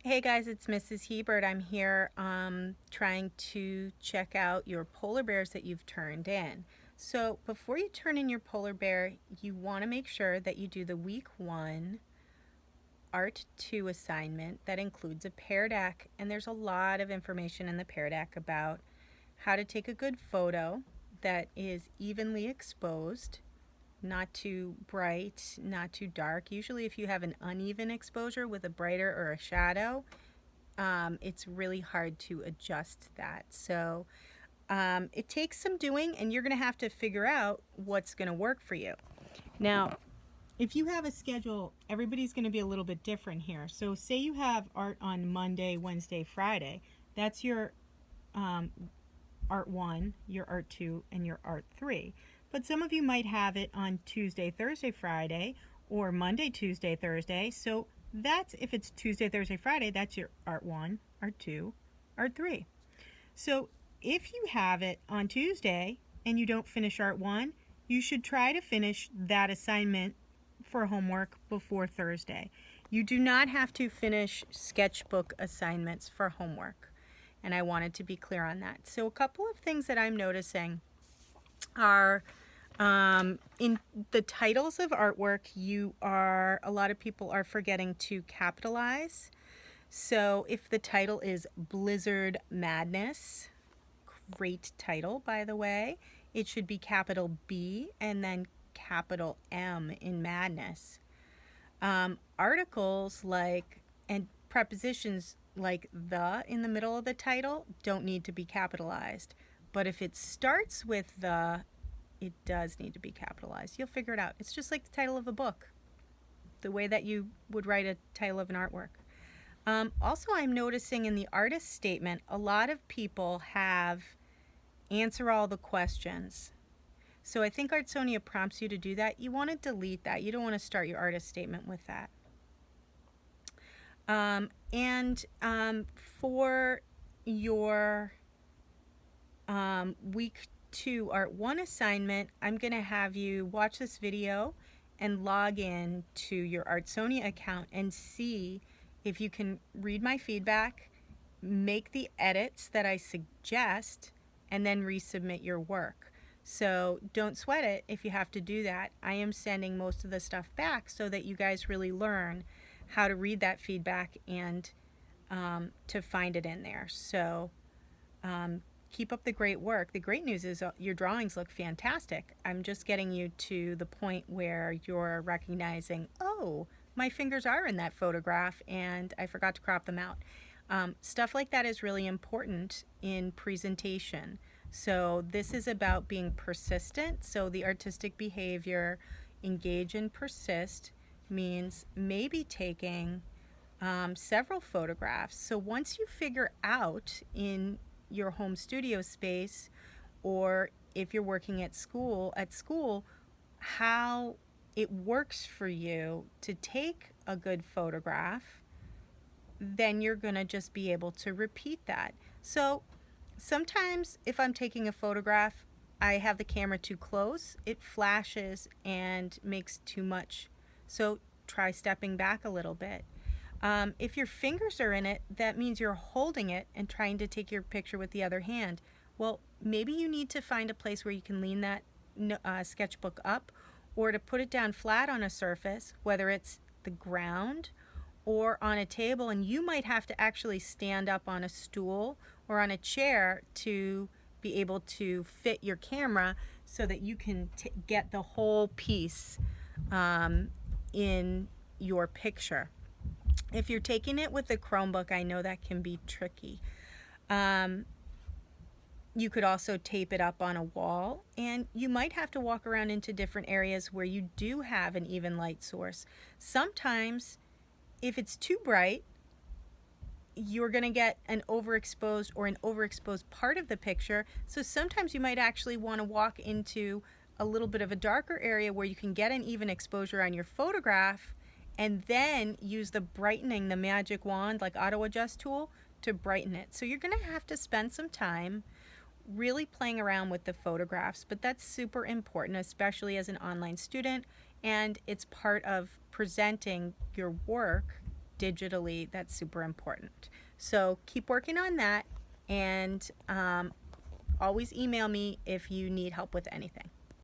Hey guys, it's Mrs. Hebert. I'm here trying to check out your polar bears that you've turned in. So before you turn in your polar bear, you want to make sure that you do the week 1 Art 2 assignment that includes a Pear Deck, and there's a lot of information in the Pear Deck about how to take a good photo that is evenly exposed, not too bright, not too dark. Usually if you have an uneven exposure with a brighter or a shadow, it's really hard to adjust that. So it takes some doing, and you're going to have to figure out what's going to work for you. Now, if you have a schedule, everybody's going to be a little bit different here. So say you have art on Monday, Wednesday, Friday. That's your art 1, your art 2, and your art 3. But some of you might have it on Tuesday, Thursday, Friday, or Monday, Tuesday, Thursday. So that's, if it's Tuesday, Thursday, Friday, that's your art 1, art 2, art 3. So if you have it on Tuesday and you don't finish art 1, you should try to finish that assignment for homework before Thursday. You do not have to finish sketchbook assignments for homework, and I wanted to be clear on that. So a couple of things that I'm noticing are in the titles of artwork, a lot of people are forgetting to capitalize. So if the title is Blizzard Madness, great title by the way, it should be capital B and then capital M in Madness. Articles and prepositions like the in the middle of the title don't need to be capitalized. But if it starts with the, it does need to be capitalized. You'll figure it out. It's just like the title of a book, the way that you would write a title of an artwork. Also, I'm noticing in the artist statement, a lot of people have answer all the questions. So I think Artsonia prompts you to do that. You want to delete that. You don't want to start your artist statement with that. For your week 2 art 1 assignment, I'm going to have you watch this video and log in to your Artsonia account and see if you can read my feedback, make the edits that I suggest, and then resubmit your work. So don't sweat it if you have to do that. I am sending most of the stuff back so that you guys really learn how to read that feedback and to find it in there. So keep up the great work. The great news is your drawings look fantastic. I'm just getting you to the point where you're recognizing, oh, my fingers are in that photograph and I forgot to crop them out. Stuff like that is really important in presentation. So this is about being persistent. So the artistic behavior, engage and persist, means maybe taking several photographs. So once you figure out in your home studio space, or if you're working at school, how it works for you to take a good photograph, then you're going to just be able to repeat that. So sometimes if I'm taking a photograph, I have the camera too close, it flashes and makes too much. So try stepping back a little bit. If your fingers are in it, that means you're holding it and trying to take your picture with the other hand. Well, maybe you need to find a place where you can lean that sketchbook up, or to put it down flat on a surface, whether it's the ground or on a table, and you might have to actually stand up on a stool or on a chair to be able to fit your camera so that you can get the whole piece in your picture. If you're taking it with a Chromebook, I know that can be tricky. You could also tape it up on a wall, and you might have to walk around into different areas where you do have an even light source. Sometimes, if it's too bright, you're going to get an overexposed part of the picture. So sometimes you might actually want to walk into a little bit of a darker area where you can get an even exposure on your photograph, and then use the magic wand, like auto adjust tool, to brighten it. So you're going to have to spend some time really playing around with the photographs, but that's super important, especially as an online student, and it's part of presenting your work digitally, that's super important. So keep working on that, and always email me if you need help with anything.